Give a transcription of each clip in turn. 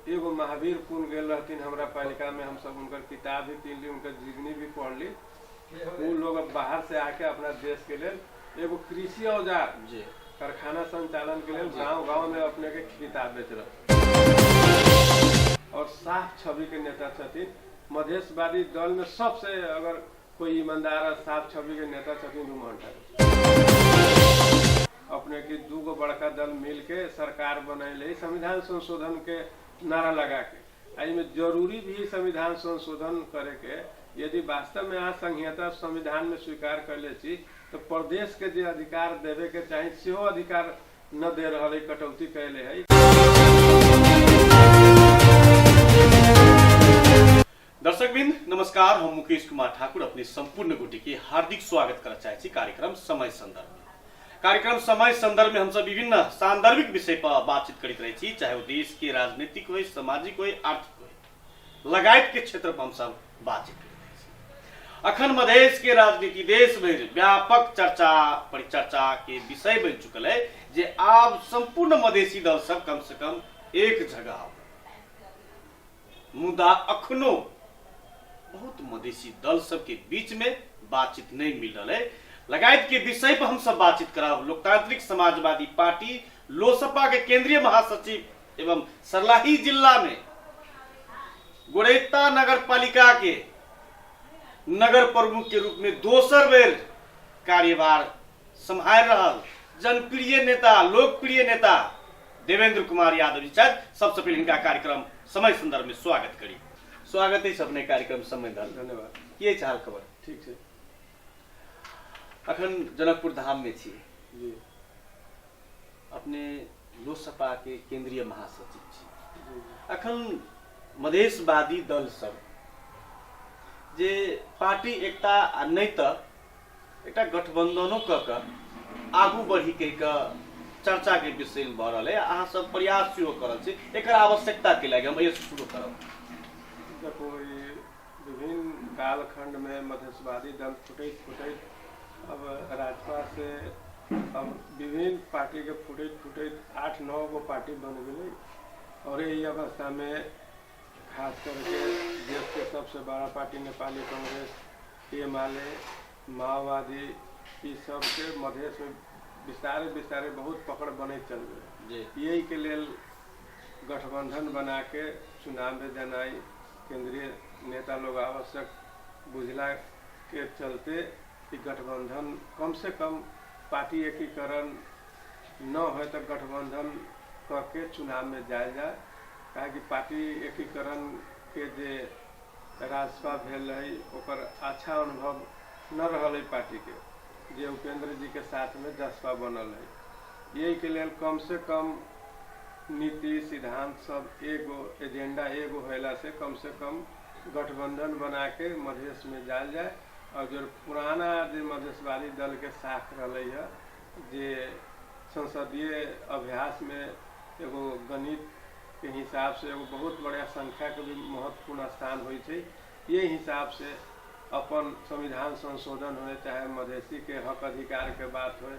एगो महावीर पुन गेल रहथिन हमरा पालिका में, हम सब उनकर किताब भी कीन ली, उनकर जीवनी भी पढ़ ली। वो लोग अब बाहर से आके अपना देश के लिए एगो कृषि औजार कारखाना संचालन के लिए गांव गांव में अपने के किताब बेच रहे और साफ छवि के नेता छथिन। मधेशवादी दल में सबसे अगर कोई ईमानदार और साफ छवि के नेता छथिन रूमंटा अपने की दूगो बड़का दल मिल के सरकार बनैले संविधान संशोधन के नारा लगा के। आई में जरूरी भी संविधान संशोधन करे के, यदि वास्तव में यहाँ संहिता संविधान में स्वीकार कर ले छी तो प्रदेश के जो अधिकार देवे के चाहिए सेहो अधिकार न दे रहा है, कटौती कैले है। दर्शकबिंद नमस्कार, हम मुकेश कुमार ठाकुर अपने संपूर्ण गुटी के हार्दिक स्वागत करना चाहे कार्यक्रम समय संदर्भ में। कार्यक्रम समय संदर्भ में हम सब विभिन्न सांदर्भिक विषय पर बातचीत करते रहे छी, चाहे वो देश के राजनीतिक हो, सामाजिक हो, आर्थिक हो, लगायत के क्षेत्र पर हम सब बातचीत करते रहे छी। अखन मधेश के राजनीति देश में व्यापक चर्चा परिचर्चा के विषय बन चुकल है, जे आप संपूर्ण मधेसी दल सब कम से कम एक जगह हो। मुदा अखनो बहुत मधेसी दल सब के बीच में बातचीत नहीं मिल रहा है। लगायत के विषय पर हम सब बातचीत कराओ। लोकतांत्रिक समाजवादी पार्टी लोसपा के केंद्रीय महासचिव एवं सर्लाही जिला में गोरेता नगर पालिका के नगर प्रमुख के रूप में दोसर बेर कार्यभार संभाल रहा जनप्रिय नेता लोकप्रिय नेता देवेंद्र कुमार यादव जी छथि। सबसे पहले इनका कार्यक्रम समय संदर्भ में स्वागत करी। स्वागत है सबने कार्यक्रम समय संदर्भ। धन्यवाद। ये चाल खबर ठीक है। अखन जनकपुर धाम में छी जी, अपने लोसपा के केंद्रीय महासचिव छी। जी, अखन मधेशवादी दल सब जे पार्टी एकता आ नहीं तो एकटा गठबंधनो क के आगू बढ़ी के चर्चा के विषय में भऽ रहल है। अहाँ सब प्रयास सेहो कर रहल छी, एकर आवश्यकता के लागि हम ये शुरू करब। देखो ये विभिन्न कालखंड में मधेशवादी दल फुटैत अब राजपा से अब विभिन्न पार्टी के फुटैत 8-9 गो पार्टी बन गई और यही अवस्था में खास करके देश के सबसे बड़ा पार्टी नेपाली कांग्रेस, एमाले, माओवादी ये सब के मधेश में विस्तारे बहुत पकड़ बने चल गए। यही के लिए गठबंधन बना के चुनाव में जनाई केंद्रीय नेता लोग आवश्यक बुझला के चलते कि गठबंधन कम से कम पार्टी एकीकरण न हो तो गठबंधन करके चुनाव में जाए जाए। कहा कि पार्टी एकीकरण के जे राजपा भेल है ओकर अच्छा अनुभव न रहल पार्टी के, जे उपेंद्र जी के साथ में जसपा बनल है। यही के लिए कम से कम नीति सिद्धांत सब एगो एजेंडा एगो होला से कम गठबंधन बना के मधेश में जाल जाए। और जो पुराना जो मधेशवादी दल के साख रही है, जे संसदीय अभ्यास में एगो गणित के हिसाब से एगो बहुत बड़ा संख्या के भी महत्वपूर्ण स्थान होई छे। ये हिसाब से अपन संविधान संशोधन हो चाहे मधेसी के हक अधिकार के बात हो,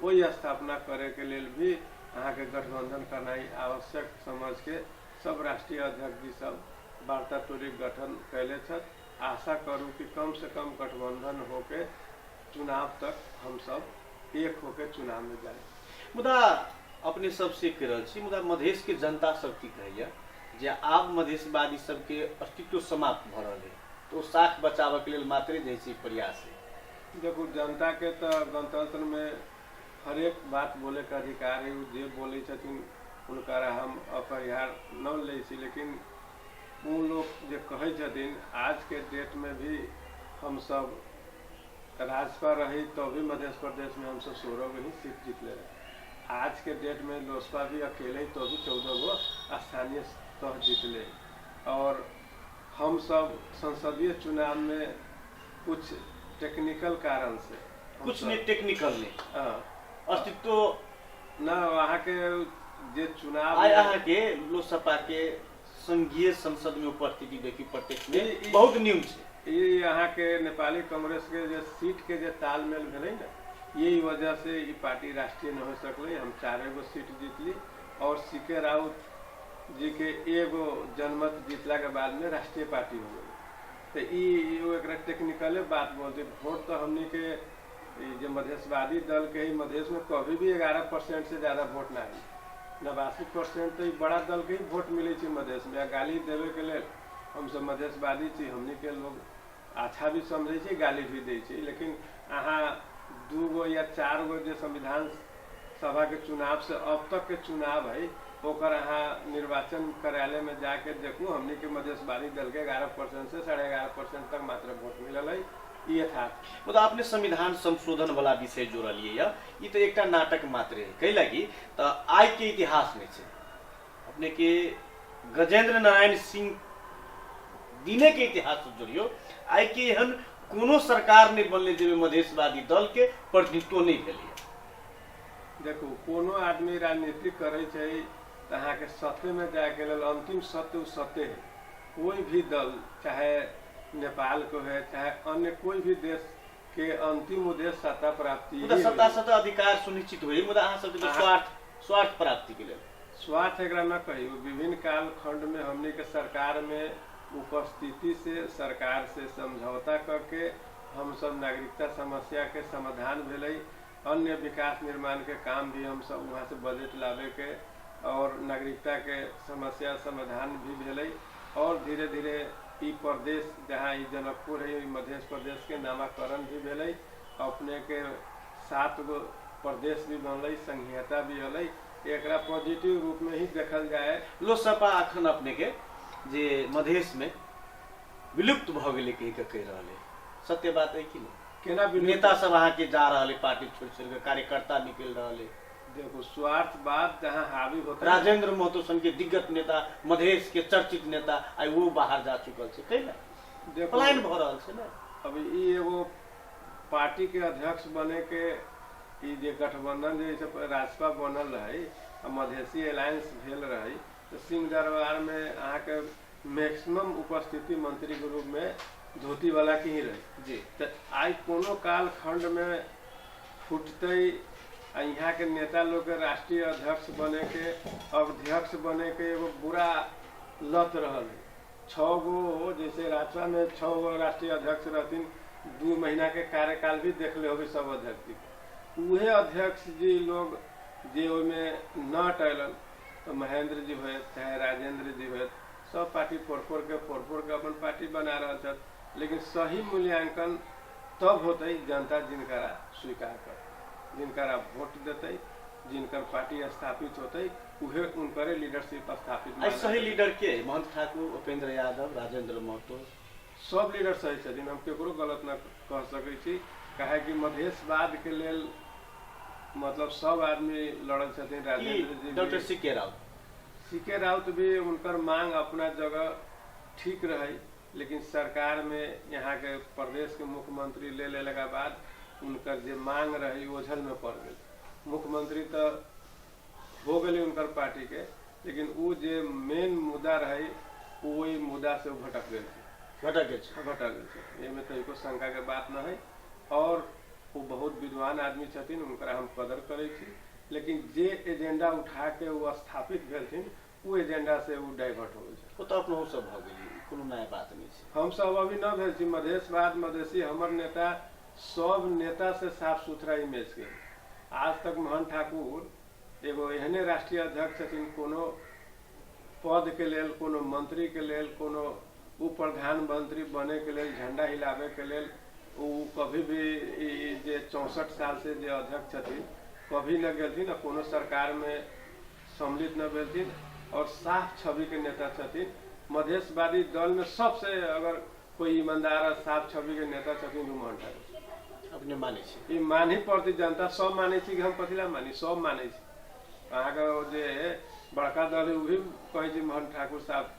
वही स्थापना करे के लिए भी अहाँ के गठबंधन करना आवश्यक समझ के सब राष्ट्रीय अध्यक्ष जी सब वार्ता टोली गठन कैले छथि। आशा करूँ कि कम से कम गठबंधन होके चुनाव तक हम सब एक होके चुनाव में जाए। मुदा अपने सब से कह रहल छी, मुदा मधेश के जनता सब की कहैया जे आब मधेशवादी सब के अस्तित्व समाप्त भ रहल है, तो साख बचाव के लिए मात्रे जैसी प्रयास है। देखो जनता के तो गणतंत्र में हर एक बात बोले का अधिकार है, जे बोले छथिन उनका हम अपरिहार न ले छी। लेकिन उन लोग जो कहे छथिन आज के डेट में भी हम सब राजपा रही तो भी मध्य प्रदेश में हम सब 16 गो ही सीट जीतले रहे। आज के डेट में लोसपा भी अकेले तो भी 14 गो स्थानीय तह जीतले। और हम सब संसदीय चुनाव में कुछ टेक्निकल कारण से कुछ नहीं टेक्निकल नहीं अस्तित्व न वहाँ के जे चुनाव के लोसपा के संघीय संसद में उपस्थिति देखी प्रत्यक्ष में बहुत न्यून है। ये यहाँ के नेपाली कांग्रेस के जो सीट के जो तालमेल भेले ना, यही वजह से ये पार्टी राष्ट्रीय न हो सकले। हम 4 गो सीट जीतली और सीके राउत जी के एगो जनमत जीतला के बाद में राष्ट्रीय पार्टी हो गई। तो एक टेक्निकले बात बोलते, वोट तो हमनी के जो मधेशवादी दल के ही मधेश में कभी भी 11% से ज़्यादा वोट ना आई। 89% तो बड़ा दल के ही वोट मिले मधेश में। गाली देवे के लिए हम सब मधेशवादी छी, हमनी के लोग अच्छा भी समझे छी, गाली भी दे छी। लेकिन अहाँ 2 गो या 4 गो जो संविधान सभा के चुनाव से अब तक के चुनाव है ओकर अहाँ निर्वाचन कार्यालय में जाके देखू, हमनी के मधेशवादी दल के 11% से 11.5% तक मात्र वोट मिलल है। ये था मतलब आपने संविधान संशोधन वाला विषय जोड़लिए ये तो एक नाटक मात्र है कई लगी तो आज के इतिहास में से अपने के गजेंद्र नारायण सिंह दिने के इतिहास से जोड़ियो आई के एहन कोनो सरकार नहीं बनले जे मधेशवादी दल के प्रतिनिधित्व नहीं भेल। देखो कोनो आदमी राजनीति करे अहाँ के सत्य में जाके लेल अंतिम सत्य उ सत्य है। कोई भी दल चाहे नेपाल को है चाहे अन्य कोई भी देश के अंतिम उद्देश्य सत्ता प्राप्ति सत्ता अधिकार सुनिश्चित हुई मुदा अहाँ सबके स्वार्थ प्राप्ति के लिए स्वार्थ एकरा न कही। विभिन्न काल खंड में हमनी के सरकार में उपस्थिति से सरकार से समझौता करके हम सब नागरिकता समस्या के समाधान भेलै। अन्य विकास निर्माण के काम भी हम सब वहाँ से बजट लावे के और नागरिकता के समस्या समाधान भी भेलै। और धीरे धीरे ई प्रदेश जहाँ ई जनकपुर है मध्य प्रदेश के नामाकरण भी भेलै। अपने के 7 गो प्रदेश भी बनलै, संघीयता भी हलै। एकरा पॉजिटिव रूप में ही देखल जाए। लोकसभा अखन अपने के जे मधेश में विलुप्त भ गेलै कहि के कह रहले सत्य बात है कि नहीं? केना नेता सब अहाँ के जा रहले पार्टी छोड़ छोड़ के कार्यकर्ता निकल रहले। देखो स्वार्थवाद जहाँ हावी होता है। राजेंद्र महतो सन के दिग्गज नेता मधेश के चर्चित नेता आई वो बाहर जा चुकल छे कई पलायन भ रहल छे ना। अभी ई एगो पार्टी के अध्यक्ष बने के ई जे गठबंधन जे राजपा बनल रहे मधेसी अलायंस भेल रहे तो सिंह दरबार में अहाँ के मैक्सिमम उपस्थिति मंत्री के रूप में धोती वाला की ही रहे जी। तो आज कोनो काल खंड में फुटते यहाँ के नेता लोग के राष्ट्रीय अध्यक्ष बने के अध्यक्ष बने के एगो बुरा लत रहल है। 6 गो जैसे राजपा में 6 गो राष्ट्रीय अध्यक्ष रहती 2 महीना के कार्यकाल भी देख ले होगी सब अध्यक्ष। उहे अध्यक्ष जी लोग जे न टलन तो महेंद्र जी हुए चाहे राजेंद्र जी हुए सब पार्टी फोड़ के अपन पार्टी बना रहा। लेकिन सही मूल्यांकन तब होते जनता जिनकरा स्वीकार कर जिनकरा वोट देते जिनकर पार्टी स्थापित होते उहे उनकरे लीडरशिप स्थापित। सही लीडर के महंत ठाकुर, उपेंद्र यादव, राजेंद्र महतो सब लीडर सही छथिन। हम केकरो गलत न कह सकै छी काहे कि मधेशवाद के लेल मतलब सब आदमी लड़ल छथिन। राजेंद्र जी, डॉक्टर सीके राउत भी उनकर मांग अपना जगह ठीक रहे। लेकिन सरकार में यहाँ के प्रदेश के मुख्यमंत्री ले लेने के बाद उनकर जे मांग रही ओझल में पड़ गई। मुख्यमंत्री तो हो गए उनकर पार्टी के लेकिन वो जे मेन मुद्दा रही वही मुद्दा से भटक गए। ये में तो एको शंका के बात न है। और वो बहुत विद्वान आदमी छथिन, उनका हम कदर करे छी। लेकिन जे एजेंडा उठा के वो स्थापित भेलथिन वो एजेंडा से वो डाइवर्ट हो गए। वो तो अपना सब भ गेली, कोनो नया बात नहीं है। हम सब अभी न भेल छी। मधेशवाद मधेसी हमर नेता सब नेता से साफ सुथरा इमेज के। आज तक मोहन ठाकुर एगो एहने राष्ट्रीय अध्यक्ष छथिन कोनो पद के लेल कोनो मंत्री के लेल कोनो उप प्रधानमंत्री बने के लेल झंडा हिलावे के लेल वो कभी भी जे 64 साल से जे अध्यक्ष छथिन कभी न गेलथिन कोनो सरकार में सम्मिलित न भेलथिन और साफ छवि के नेता छथिन। मधेशवादी दल में सबसे अगर कोई ईमानदार और साफ छवि के नेता छथिन तो मोहन ठाकुर अपने माने छी। मानी पड़ती जनता सब माने छी कि हम कथिला मानी सब माने छी। अहाँ के जे बड़का दल है वो भी कहे छी मोहन ठाकुर साहब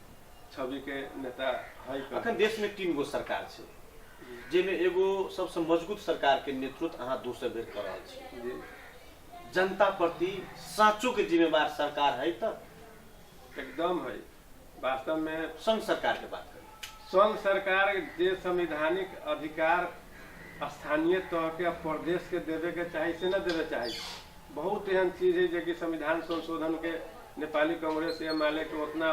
छवि के नेता है। अखन देश में 3 गो सरकार छे जेमे एगो सबसे मजबूत सरकार के नेतृत्व अहाँ दूसरे बेर कर रहल छी। जनता प्रति साचो के जिम्मेवार सरकार है तो एकदम है। वास्तव में संघ सरकार के बात करें, संघ सरकार जे संवैधानिक अधिकार स्थानीय तौर के प्रदेश के देवे के चाहे से न देवे चाहे। बहुत एहन चीज है जो कि संविधान संशोधन के नेपाली कांग्रेस या माले के उतना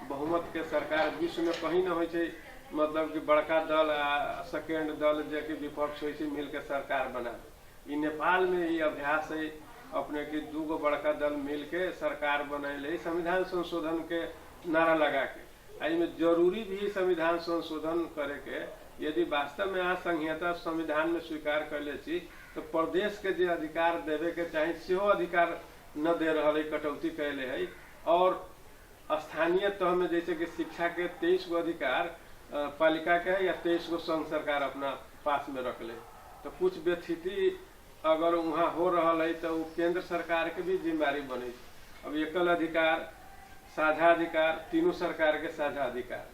बहुमत के सरकार विश्व में कहीं न होइ छै, मतलब कि बड़का दल आ सेकेंड दल जे कि विपक्ष होइ छै मिल के सरकार बनावे। ई नेपाल में ई अभ्यास है अपने की दूगो बड़का दल मिल के सरकार बनैले संविधान संशोधन के नारा लगा के। में जरूरी भी संविधान संशोधन करे के, यदि वास्तव में आज संहिता संविधान में स्वीकार कर छी तो प्रदेश के जो अधिकार देवे के चाहिए सेहो अधिकार न दे रहा है, कटौती कैले है। और स्थानीय तह में जैसे कि शिक्षा के 23 गो अधिकार पालिका के है या 23 गो संघ सरकार अपना पास में रख ले, तो कुछ व्यथिति अगर वहाँ हो रहा है तो केंद्र सरकार के भी जिम्मेदारी बने। अब एकल अधिकार, साझा अधिकार, तीनों सरकार के साझा अधिकार,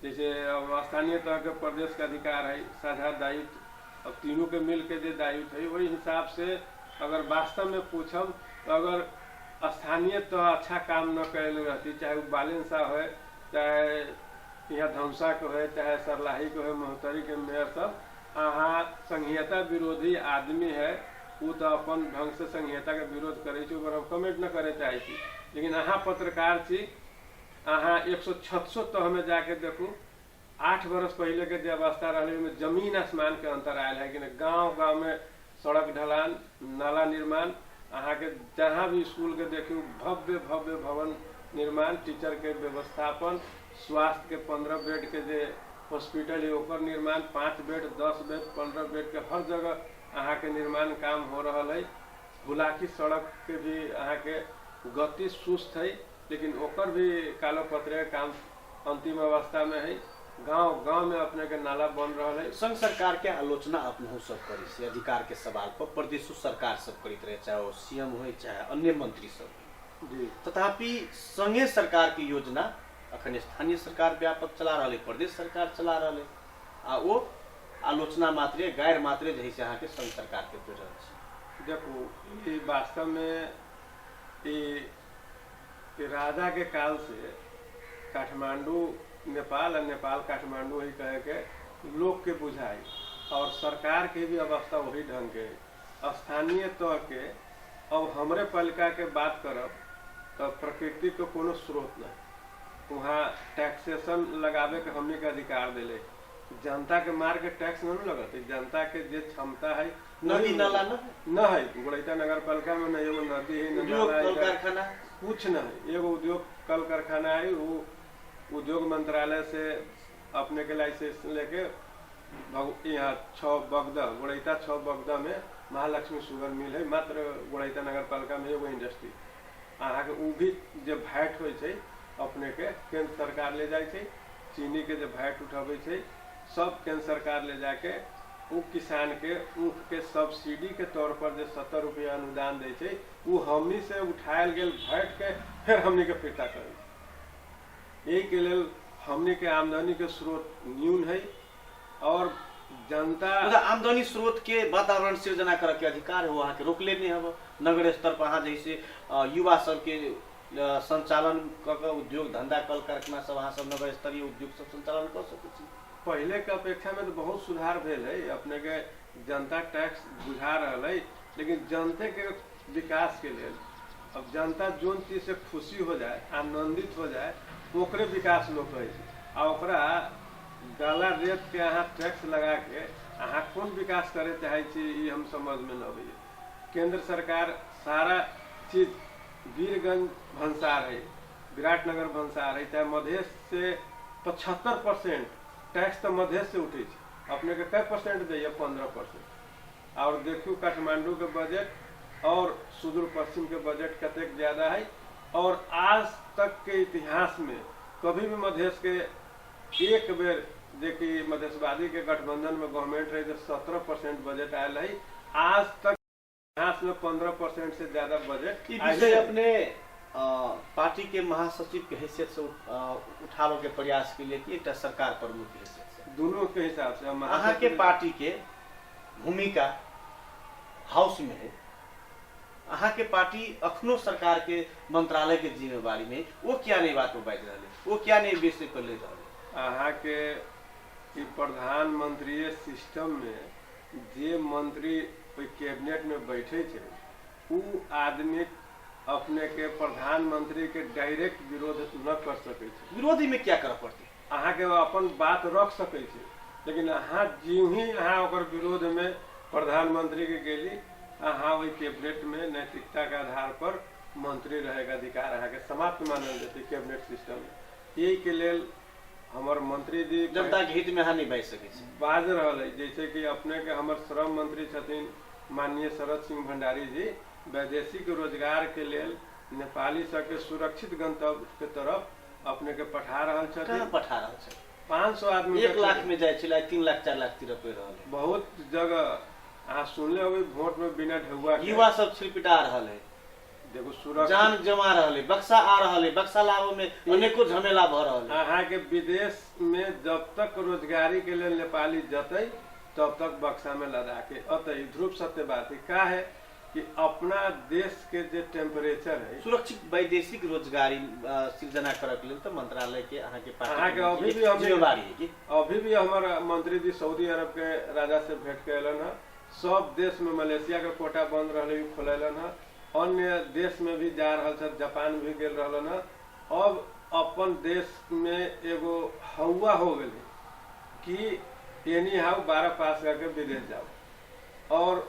जैसे अब स्थानीय तह के प्रदेश का अधिकार है साझा दायित्व, अब तीनों के मिल के जो दायित्व है वही हिसाब से अगर वास्तव में पूछब तो अगर स्थानीय तह अच्छा काम न कैले रहती, चाहे वो बालेंसा हो, चाहे यहाँ धमसा के हो, चाहे सरलाही के हो, महोत्तरी के मेयर सब, अहाँ संहिता विरोधी आदमी है वो तो अपन ढंग से संहिता के विरोध करे छी, हम कमेंट न करे चाहे छी। लेकिन अहाँ पत्रकार छी, अहाँ 136 तह में जाके देखू 8 बरस पहले के जो अवस्था रही में जमीन आसमान के अंतर आयल है कि गांव गांव में सड़क ढलान, नाला निर्माण, अहाँ के जहाँ भी स्कूल के देखू भव्य भव्य भवन निर्माण, टीचर के व्यवस्थापन, स्वास्थ्य के 15 बेड के जो हॉस्पिटल है ओकर निर्माण, 5 बेड, 10 बेड, 15 बेड के हर जगह अहाँ के निर्माण काम हो रहा है। हुलाकी सड़क के भी अहाँ के गति सुस्त है, लेकिन ओकर भी कालो पत्रे काम अंतिम अवस्था में है। गांव गांव में अपने के नाला बन रहा है। संघ सरकार के आलोचना अपने सब करी से अधिकार के सवाल पर प्रदेश सरकार सब करित रहे, चाहे वो सीएम हो चाहे अन्य मंत्री सब जी। तथापि संघीय सरकार की योजना अखन स्थानीय सरकार व्यापक चला रहा है, प्रदेश सरकार चला रहा है, आ वो आलोचना मात्रे गैर मात्रे जही से के संघ सरकार के दे रहा। देखो ये वास्तव में ये राजा के काल से काठमांडू नेपाल और नेपाल काठमांडू ही कहे के लोग के बुझाई और सरकार के भी अवस्था वही ढंग के। स्थानीय तौर के अब हमरे पालिका के बात करब तो प्रकृति को कोनो स्रोत नहीं, वहाँ टैक्सेशन लगावे के हमने के अधिकार दिले, जनता के मार के टैक्स नहीं लगते, जनता के जो क्षमता है नदी नाला न है। गुड़ैता नगर पालिका में नहीं एगो नदी है, कल कारखाना कुछ न है। एगो उद्योग कल कारखाना है, वो उद्योग मंत्रालय से अपने के लाइसेंस लेके यहाँ 6 बगदा गुड़ैता 6 बगदा में महालक्ष्मी शुगर मिल है, मात्र गुड़ैता नगर पालिका में एगो इंडस्ट्री। अहाँ के वो भी जो भैट हो अपने के केंद्र सरकार ले जाए छै, चीनी के जो भैट उठावे छै सब केंद्र सरकार ले जाके वो किसान के ऊख के सब्सिडी के तौर पर जो 70 रुपया अनुदान दे छै वो हमनी से उठायल गेल भैट के फिर हमनी के फिरता करे। यही के लेल हमनी के आमदनी के स्रोत न्यून है और जनता आमदनी स्रोत के वातावरण सृजना करे के अधिकार है वहाँ के रोक लेने हब। नगर स्तर पर अहाँ जैसे युवा सब के संचालन क उद्योग धंधा कल कारखाना सब अहाँ सब नगर स्तरीय उद्योग सब संचालन कर सकते। पहले के अपेक्षा में तो बहुत सुधार भेल है, अपने के जनता टैक्स बुझा रहा है, लेकिन जनते के विकास के लिए अब जनता जोन चीज से खुशी हो जाए, आनंदित हो जाए, ओकरे विकास लोग कहे आ ओकरा गाला रेत के अहाँ टैक्स लगा के अहाँ कौन विकास करे चाहे छी हम समझ में न आवे। केंद्र सरकार सारा चीज वीरगंज भंसार है, विराटनगर भंसार है, चाहे मधेश से 75% टैक्स तो मधेश से उठे अपने के कई परसेंट दे 15%। और देखियो काठमांडू के बजट और सुदूर पश्चिम के बजट कतेक ज्यादा है। और आज तक के इतिहास में कभी भी मधेश के एक बेर देखिए मधेशवादी के गठबंधन में गवर्नमेंट रही तो 17% बजट आयल है, आज तक इतिहास में 15% से ज्यादा बजट। विषय अपने पार्टी के महासचिव के हैसियत से उठावे के प्रयास के लिए कि एक सरकार प्रमुख के हैसियत से दोनों के हिसाब से अहाँ के पार्टी के भूमिका हाउस में है। अहाँ के पार्टी अखनो सरकार के मंत्रालय के जिम्मेवारी में वो क्या नहीं बात बाज रहा है, वो क्या नहीं विषय पर ले रहा है। अहाँ के प्रधानमंत्री सिस्टम में जे मंत्री कैबिनेट में बैठे थे वो आदमी अपने के प्रधानमंत्री के डायरेक्ट विरोध न कर सकै छी। विरोधी में क्या करऽ पड़तै? अहाँ के अपन बात रख सकै छी, लेकिन अहाँ ज्यों ही अहाँ ओकर विरोध में प्रधानमंत्री के गेली, अहाँ वही कैबिनेट में नैतिकता के आधार पर मंत्री रहे के अधिकार अहाँ के समाप्त मानल जेतै कैबिनेट सिस्टम में। यही के लेल हमर मंत्री जी जनता के हित में अहाँ नहीं बाजि सकै छी। बाज रहल है, जैसे कि अपने के हमर श्रम मंत्री छथिन माननीय शरद सिंह भंडारी जी, वैदेशिक रोजगार के लेल नेपाली सबके सुरक्षित गंतव्य के तरफ अपने के पठा रहल कहाँ छथिन। पठा रहल छै? 500 आदमी 1 लाख में जाइ छलै, 3 लाख 4 लाख तिरप रहल है। बहुत जगह अहाँ सुनले होबै वोट में बिना ढौआ के युवा सब छिड़पिटा रहल है, देखो सुरक्षित जान जमा रहल है, बक्सा आ रहल है, बक्सा लाबो में अनेको झमेला भ रहल है। अहाँ के विदेश में जब तक रोजगारी के लिए नेपाली जतै तब तक बक्सा में लदा के अतै। ध्रुव सत्य बात है का है कि अपना देश के जे टेम्परेचर है, सुरक्षित वैदेशिक रोजगारी सृजना करऽ के लेल तऽ मंत्रालय के अहाँ के अहाँ के अभी भी जिम्मेवारी है कि अभी भी हमार मंत्री जी सऊदी अरब के राजा से भेंट कैलन है। सब देश में मलेशिया के कोटा बंद रहले खोलेलन है, अन्य देश में भी जा रहल छ, जापान भी गेल रहलन है। अब अपन देश में एगो हवा हो गए कि एनी हाउ 12 पास करके विदेश जाओ। और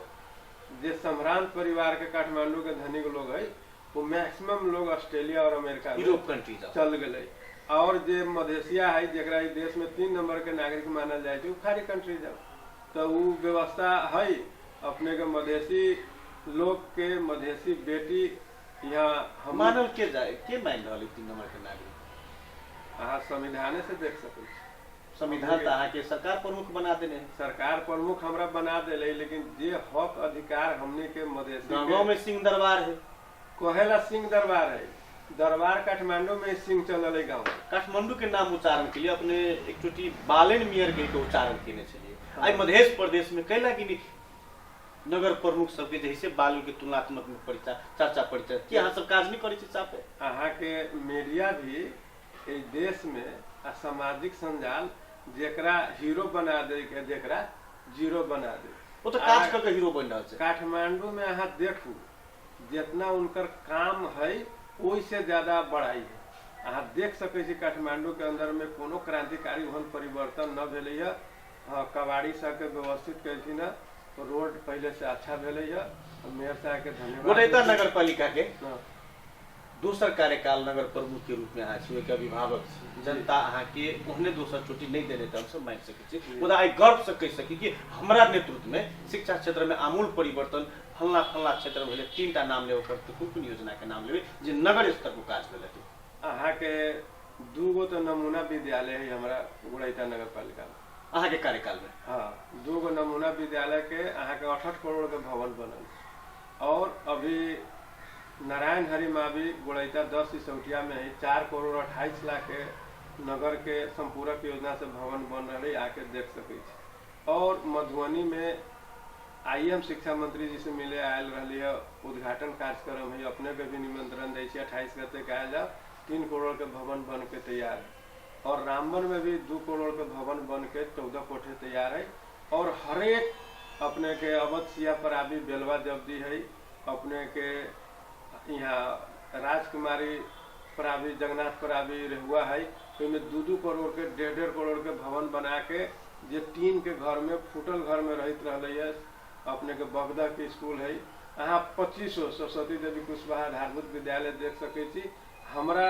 जे सम्रांत परिवार के काठमांडू के धनिक लोग है वो मैक्सिमम लोग ऑस्ट्रेलिया और अमेरिका यूरोप कंट्री चल गए। और जे मधेसिया है जरा देश में 3 नंबर के नागरिक मानल जाए वो खारी कंट्री जाओ। तो वो व्यवस्था है अपने के मधेसी लोग के, मधेसी बेटी यहाँ हम मानल के जाए के मान रहल 3 नंबर के नागरिक? अहाँ संविधाने से देख सकै छी। संविधान तो अहाँ के सरकार प्रमुख बना देने हैं। सरकार प्रमुख हमरा बना देले, लेकिन जे हक अधिकार हमने के मधेसी गाँव में सिंह दरबार है, कहेला सिंह दरबार है। दरबार काठमांडू में सिंह चलल है गाँव। काठमांडू के नाम उच्चारण के लिए अपने एक चोटी बालेन मियर के उच्चारण केने छलिए। आई मध्य प्रदेश में कैला कि नगर प्रमुख सबके जैसे बालू के तुलनात्मक में चर्चा परिचय कि अहाँ सब काज नहीं करै छी चापे। अहाँ के मीडिया भी इस देश में सामाजिक संजाल जेकरा हीरो बना दे के जेकरा जीरो बना दे, वो तो काज करके हीरो बन रहल छै। काठमांडू में अहाँ देखू जितना उनकर काम है ओहि से ज्यादा बड़ाई है। अहाँ देख सकै छी काठमांडू के अंदर में कोनो क्रांतिकारी ओहन परिवर्तन न भेलै है। कबाड़ी सबके व्यवस्थित कैलखिन है, रोड पहले से अच्छा भेलै है। मेयर साहब के धन्यवाद। गोटेता नगर पालिका के दोसर कार्यकाल नगर प्रमुख के रूप में अहाँ छी, के अभिभावक छी। जनता अहाँ के ओहने दोसर चोटी नहीं देने त हम सब मान सकै छी, मुदा आई गर्व से कह सकी कि हमरा नेतृत्व में शिक्षा क्षेत्र में आमूल परिवर्तन फलना फलना क्षेत्र में 3टा नाम लेबे पड़ते। कुन योजना के नाम लेबे जे नगर स्तर पर काज भेलै? अहाँ के 2 गो तो नमूना विद्यालय है हमरा गोड़ैता नगर पालिका में अहाँ के कार्यकाल में। हाँ 2 गो नमूना विद्यालय के अहाँ के 68 करोड़ के भवन बनल। और अभी नारायण हरि मावी गोड़ैता 10 सिसौटिया में है 4 करोड़ 28 लाख के नगर के संपूरक योजना से भवन बन रहे, आके देख सकै छी। और मधुबनी में IM शिक्षा मंत्री जी से मिले आयल रही है, उद्घाटन कार्यक्रम है, अपने के भी निमंत्रण दै छी। 28 गते के आयल 3 करोड़ के भवन बन के तैयार है। और रामबन में भी 2 करोड़ के भवन बन के 14 कोठे तैयार है। और हरेक अपने के अवध सिया पर आबी बेलवा जब्दी है, अपने के यहाँ राजकुमारी पर आबी जगन्नाथ पर आबी रहुआ है, तो में 2-2 करोड़ के 1.5 करोड़ के भवन बना के जे टीन के घर में फूटल घर में रहित रहले है। अपने के बगदा के स्कूल है, अहाँ 2500 सरस्वती देवी कुशवाहा आधारभूत विद्यालय देख सकै छी। हमरा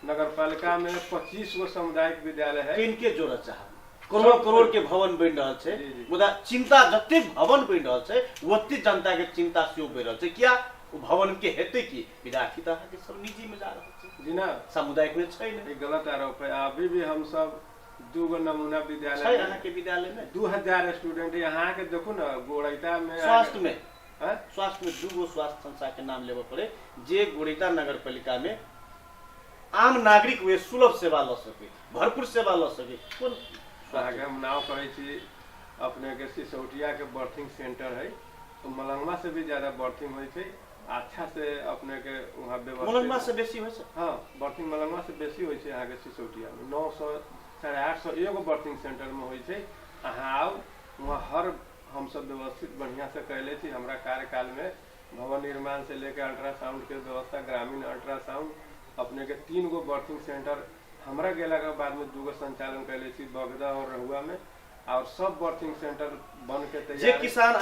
नगर पालिका में 25 गो सामुदायिक विद्यालय है। किनके जोड़ चाह करोड़ करोड़ के भवन बन रहल छै, मुदा चिंता जते भवन बन रहल छै ओते जनता के चिंता सेहो बढ़ रहल छै। क्या भवन के हेतै कि विद्यार्थी तो के सब निजी में जा रहल छै जी ना, सामुदायिक में छै नहीं। गलत आरोप है। अभी भी हम सब 2 गो नमूना विद्यालय छै अहाँ के विद्यालय में 2000 स्टूडेंट यहाँ के देखू ना। गोड़ैता में स्वास्थ्य में हाँ? स्वास्थ्य में 2 गो स्वास्थ्य संस्था के नाम लेबे पड़े जे गोड़ैता नगर पालिका में आम नागरिक वे सुलभ सेवा ल सके, भरपूर सेवा ल सके। कोन आगे हम नाव कहै छी अपने के सिसौटिया के बर्थिंग सेंटर है, तो मलंगवा से भी ज्यादा बर्थिंग होइ छै। अच्छा से अपने के वहाँ व्यवस्था मलंगवा से बेसी होइ छै। हाँ बर्थिंग मलंगवा से बेसी होइ छै। यहाँ के सिसौटिया में 900 850 एगो बर्थिंग सेंटर में होइ छै। अहाँ आउ वहाँ हर हम सब व्यवस्थित बढ़िया से कैले छी। हमरा कार्यकाल में भवन निर्माण से लेकर अल्ट्रासाउंड के व्यवस्था, ग्रामीण अल्ट्रासाउंड, अपने के 3 गो बर्थिंग सेंटर हमरा गेला के बाद में 2 गो संचालन कैले छी बगदा और रहुआ में, और सब बर्थिंग सेंटर बन के जे तैयार। किसान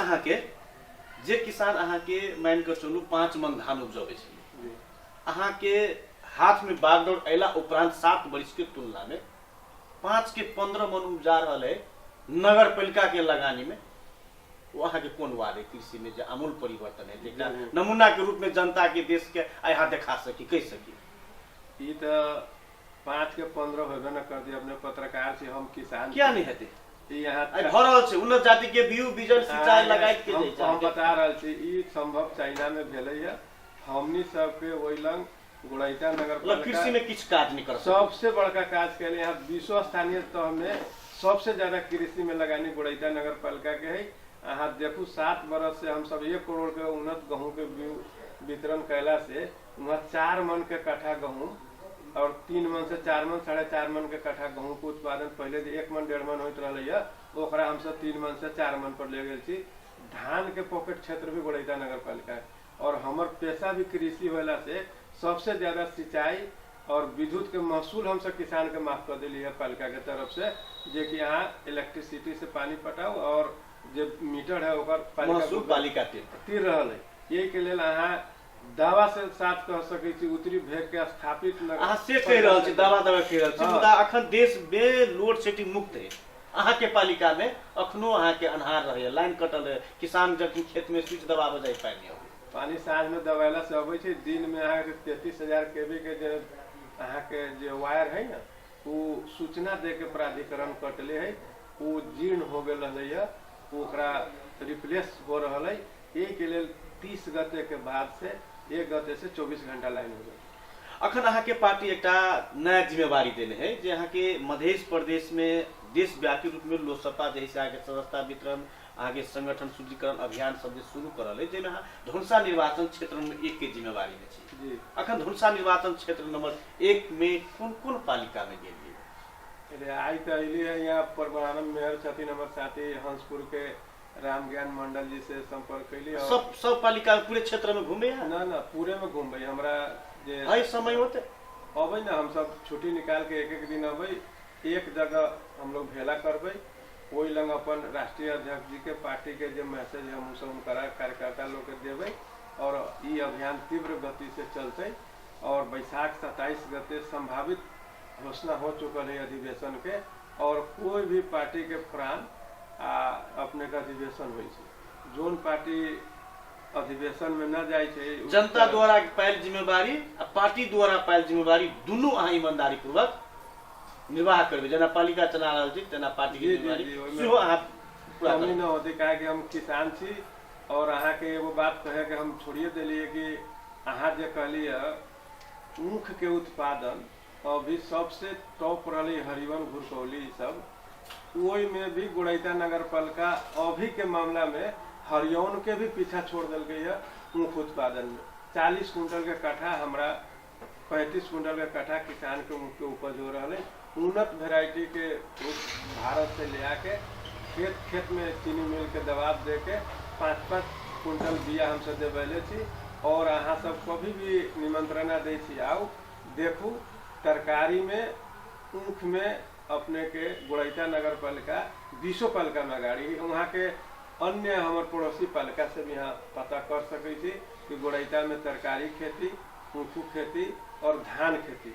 अहाँ के मान के चलू 5 मन धान उपजबे छी, जी अहाँ के हाथ में बागडोर अयला उपरांत 7 वर्ष के तुलना में 5 के 15 मन उपजा रहल है नगर पालिका के लगानी में, वो अहाँ के कौन वाद है कृषि में जो आमूल परिवर्तन है, जेकरा नमूना के रूप में जनता के देश के यहाँ दिखा सकी, कह सकी? ये तो 5 के 15 होबे न कर दिए। अपने पत्रकार से हम किसान क्या नहीं हेते यहाँ भरल छै उन्नत जाति के बीज बीजन सिंचाई लगाइत के दै छै। हम बता रहल छी ई संभव चाइना में भेलै है। हमनी सबके ओइ लंग गुड़ैता नगर पालिका कृषि में किछ काज नहीं कर सबसे बड़का काज कैले यहाँ 20 स्थानीय तह में सबसे ज्यादा कृषि में लगानी गुड़ैता नगर पालिका के है। अहाँ देखू 7 बरस से हम सब 1 करोड़ के उन्नत गेहूं के वितरण कैला से वहाँ 4 मन के कट्ठा गेहूं और 3 मन से 4 मन 4.5 मन के कट्ठा गेहूं के उत्पादन पहले 1 मन 1.5 मन होत रहलै, ओकरा हम सब 3 मन से 4 मन पर ले गेल छी। धान के पॉकेट क्षेत्र भी गुड़ैता नगर पालिका है और हमर पेशा भी कृषि होला से सबसे ज्यादा सिंचाई और विद्युत के महसूल हम सब किसान के माफ कर दिली है पालिका के तरफ से, जे कि यहाँ इलेक्ट्रिसिटी से पानी पटाओ और जो मीटर है ओकर महसूल पालिका तीर रहल है। यही के लेल अहाँ दावा से साथ कह सकै छी उत्तरी भेग के स्थापित अहाँ से कह रहल छी, दावा कह रहल छी, मुदा अखन देश में लोड शेडिंग मुक्त है। अहाँ के पालिका में अखनो अहाँ के अन्हार रहे, लाइन कटल है, किसान जब खेत में स्विच दबावे जाय पानी हो पानी साँझ में दबाला से अबै छै। दिन में अहाँ के 33,000 केवी के जे अहाँ के जे वायर है ना, वो सूचना दे के प्राधिकरण कटले है, वो जीर्ण हो गेल रहलै, ओकरा रिप्लेस हो रहल है। एक के लेल 30 गते के बाद से 1 गते से 24 घंटा लाइन हो गई। अखन अहाँ के पार्टी एकटा नया जिम्मेवारी देने है जे अहाँ के मध्य प्रदेश में देशव्यापी रूप में लोकसभा जैसे अहाँ के सदस्यता वितरण, अहाँ के संगठन शुद्धिकरण अभियान सब जे शुरू करल है, जेमे अहाँ धनुषा निर्वाचन क्षेत्र नंबर 1 के जिम्मेवारी में छी। जी अखन धनुषा निर्वाचन क्षेत्र नंबर 1 में कौन पालिका में गेलिए? आई तो अली है यहाँ परमानम मेयर छथिन हमर साथी हंसपुर के राम ज्ञान मंडल जी से संपर्क कैली। सब पालिका पूरे क्षेत्र में घूमे है? ना पूरे में घूमबे हमरा जे हई समय होते अबै ना, हम सब छुट्टी निकाल के एक दिन अबै, एक जगह हम लोग भेला करबै, ओइ लंग अपन राष्ट्रीय अध्यक्ष जी के पार्टी के जो मैसेज हम सब कार्यकर्ता लोग के देबै और ये अभियान तीव्र गति से चलते और बैसाख 27 गते संभावित घोषणा हो चुकल है अधिवेशन के, और कोई भी पार्टी के प्राण अपने का अधिवेशन होइ छै। जोन पार्टी अधिवेशन में न जाय छै, जनता द्वारा पायल जिम्मेवारी आ पार्टी द्वारा पायल जिम्मेवारी दुनू अहाँ ईमानदारी पूर्वक निर्वाह करबे। जना पालिका चला रहल छी तना पार्टी के जिम्मेवारी सेहो अहाँ पूरा कमी न होते। काहे कि हम किसान छी और अहाँ के एगो बात कहे के हम छोड़िए देलिए कि अहाँ जे कहलिए ऊख के उत्पादन अभी सबसे टॉप रही हरिवन घुरकौली सब, ओई में भी गुड़ैता नगर पालिका अभी के मामला में हरियौन के भी पीछा छोड़ दिल गई है। ऊख उत्पादन में 40 कुंटल के कट्ठा, हमरा 35 कुंटल के कट्ठा किसान के ऊख के उपज हो रहा है। उन्नत वेराइटी के भारत से ले आके खेत में चीनी मिल के दबाव दे के 5-5 कुंटल बिया हमसे देवले छी और अहाँ सब कभी भी निमंत्रणा दे छी, आओ देखू तरकारी में ऊख में अपने के गुड़ैता नगर पालिका 20 पालिका में गाड़ी, वहाँ के अन्य हमारे पड़ोसी पालिका से भी यहाँ पता कर सके थी कि गुड़ैता में तरकारी खेती, ऊखू खेती और धान खेती,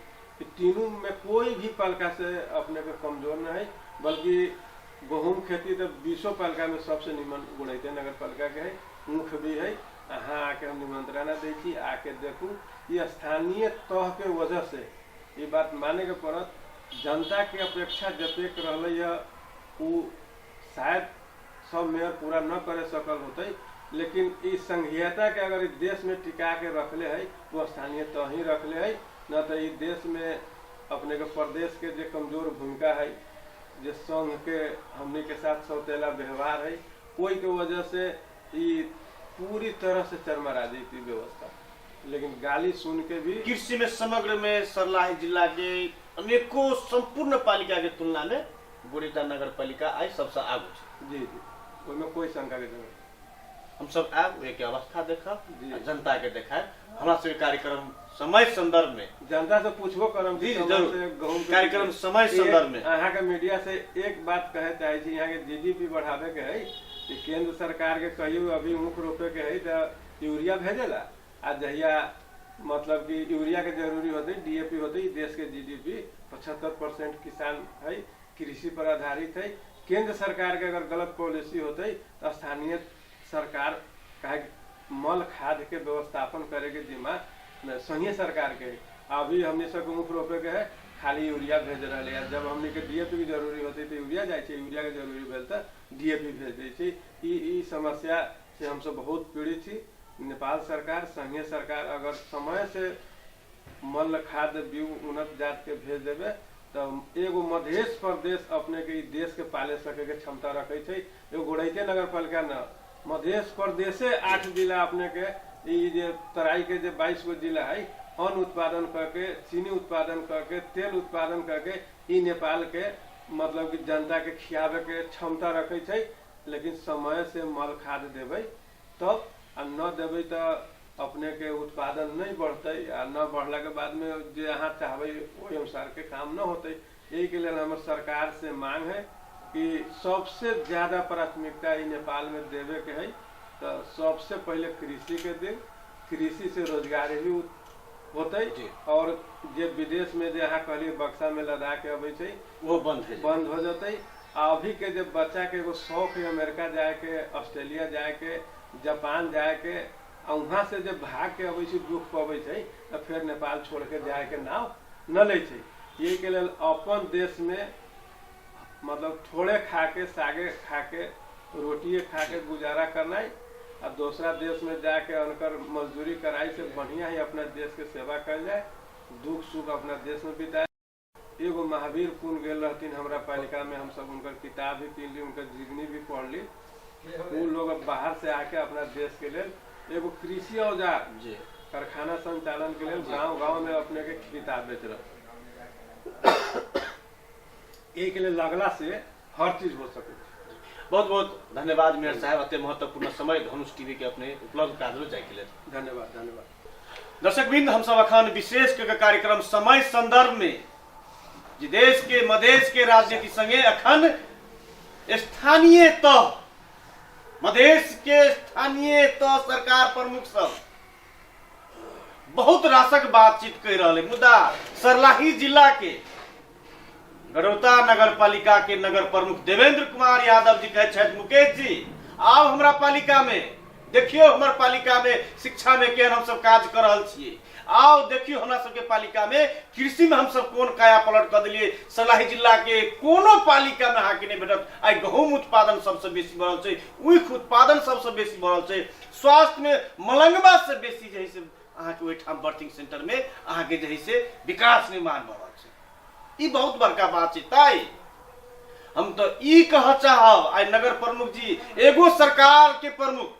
तीनों में कोई भी पालिका से अपने के कमजोर न है, बल्कि गेहूँ खेती तो 20 पालिका में सबसे निमन गुड़ैता नगर पालिका के है। ऊख भी है, अहाँ आके हम निमंत्रणा दी थी, आके देखू। ये स्थानीय तह के वजह से ये बात माने के पड़त, जनता के अपेक्षा जतेक रहलै वो शायद सब मेयर पूरा न करे सकल होते, लेकिन इस संघीयता के अगर इस देश में टिका के रखले है वो स्थानीय तह ही रखले है, न तो इस देश में अपने के प्रदेश के जो कमजोर भूमिका है, जो संघ के हमने के साथ सौतेला व्यवहार है, कोई के वजह से ये पूरी तरह से चरमरा दी थी व्यवस्था। लेकिन गाली सुन के भी कृषि में समग्र में सर्लाही जिला के अनेकों संपूर्ण पालिका के तुलना में गुड़ैता नगर पालिका आज सबसे आगू। जी जी, उसमें कोई शंका के जरूरत। हम सब आब एक अवस्था देखब जी। जनता के देखाए हमरा सबके कार्यक्रम समय संदर्भ में जनता से पूछबो करम जी कि समय जरूर से गहूम के कार्यक्रम समय एक- संदर्भ में अहाँ के मीडिया से एक बात कहे चाहे छी यहाँ के जीडीपी बढ़ावे के है कि केंद्र सरकार के कहियो अभी ऊख रोपे के है तो यूरिया भेजेला आ जहिया मतलब कि यूरिया के जरूरी होते डीएपी होते देश के जीडीपी 75% किसान है कृषि पर आधारित है। केंद्र सरकार के अगर गलत पॉलिसी होते तो स्थानीय सरकार काहे मल खाद के व्यवस्थापन करे के जिम्मा संघीय सरकार के है। अभी हमने सब ऊख रोपे के है खाली यूरिया भेज रहे हैं। जब हमने के डीएपी की जरूरी होती तो यूरिया जाए यूरिया के जरूरी भेल तो डीएपी भेज दी। ई समस्या से हम सब बहुत पीड़ित थी। नेपाल सरकार संघीय सरकार अगर समय से मल खाद बीज उन्नत जात के भेज देवे तो एगो मध्य प्रदेश अपने के देश के पाले सके के क्षमता रखे थे। एगो गोड़ैते नगर पालिका न मध्य प्रदेशे 8 जिला अपने के जे तराई के जे 22 गो जिला है अन्न उत्पादन करके चीनी उत्पादन करके तेल उत्पादन करके ई नेपाल के मतलब कि जनता के खियावे के क्षमता रखे थे। लेकिन समय से मल खाद देवे तब न देवे तो अपने के उत्पादन नहीं बढ़ते आ न बढ़ला के बाद में जो अहाँ चाहबे वही अनुसार के काम न होते। यही के लिए हमारे सरकार से मांग है कि सबसे ज्यादा प्राथमिकता ई नेपाल में देवे के है तो सबसे पहले कृषि के दे। कृषि से रोजगारी भी होते और जे विदेश में जे अहाँ कहलिए बक्सा में लदा के अबै छै वो बंद हो जाते। अभी के जब बच्चा के एगो शौक है अमेरिका जाए के ऑस्ट्रेलिया जाए के जापान जाए के वहाँ से जब भाग के अबै छै दुख पबै छै तो फिर नेपाल छोड़ के जाए के नाव न ले छै। यही के लिए अपन देश में मतलब थोड़े खा के सागे खा के रोटिए खा के गुजारा करना है और दूसरा देश में जाके उनकर मजदूरी कराई से बढ़िया ही अपना देश के सेवा कर जाए दुख सुख अपना देश में बिताए। एगो महावीर पुन गेल रहथिन हमरा पालिका में हम सब उनकर किताब भी किन ली उनकर जीवनी भी पढ़ ली। वो लोग अब बाहर से आके अपना देश के लिए एगो कृषि औजार कारखाना संचालन के लिए गांव गांव में अपने के किताब बेच रहे। एक लिए लगला से हर चीज हो सके। बहुत बहुत धन्यवाद मेयर साहब अत्य महत्वपूर्ण समय धनुष टीवी के अपने उपलब्ध काजलो जाय के लिए धन्यवाद। दर्शकबिंद हम सब अखन विशेष के कार्यक्रम समय संदर्भ में जे देश के मधेश के राजनीति संगे अखन स्थानीय तह मधेश के स्थानीय तह सरकार प्रमुख सब बहुत रासक बातचीत कर रहे। मुद्दा सर्लाही जिला के गरौता नगर पालिका के नगर प्रमुख देवेंद्र कुमार यादव जी कहे मुकेश जी आओ हमरा पालिका में देखियो हमर पालिका में शिक्षा में केहन हम सब काज कर रहा छिए। आओ देखियो हमरा सबके पालिका में कृषि में हम सब कोन काया पलट कर दिलिए। सर्लाही जिला के कोनो पालिका में हाकि नहीं भेटत। आई गहूम उत्पादन सबसे बेसी बढ़ल छै ऊख उत्पादन सबसे बेसी बढ़ल छै स्वास्थ्य में मलंगवा से बेसी जे से अहाँ के ओइठाम बर्थिंग सेंटर में अहाँ के जे से विकास निर्माण भ रहल छै। ई बहुत बड़का बात छै। ताई हम तो ई कह चाहब आई नगर प्रमुख जी एगो सरकार के प्रमुख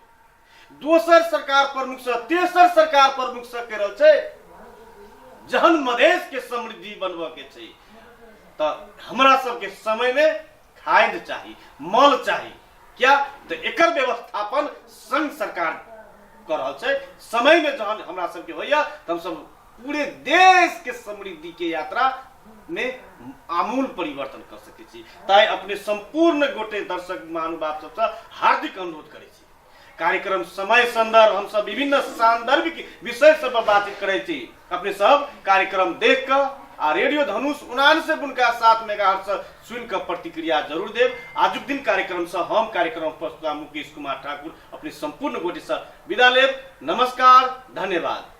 दोसर सरकार प्रमुख से तेसर सरकार प्रमुख से कह रहल छै जहन मधेश के समृद्धि बनबे के छै तो हमरा सब के समय में खाद चाहिए मल चाहिए क्या तो एकर व्यवस्थापन संघ सरकार कर रहल छै। समय में जहन हमरा सब के होइया तो हम सब पूरे देश के समृद्धि के यात्रा में आमूल परिवर्तन कर सके छी। ताई अपने संपूर्ण गोटे दर्शक महानुभाव सबसे हार्दिक अनुरोध करे छी कार्यक्रम समय संदर्भ हम सब विभिन्न सांदर्भिक विषय सब पर बातचीत करे छी। अपने सब कार्यक्रम देख कर आ रेडियो धनुष 89.7 मेगाहर्ट्ज से सुन कर प्रतिक्रिया जरूर देव। आजुक दिन कार्यक्रम से हम कार्यक्रम प्रस्तुता मुकेश कुमार ठाकुर अपने संपूर्ण गोटे से विदा लेब। नमस्कार, धन्यवाद।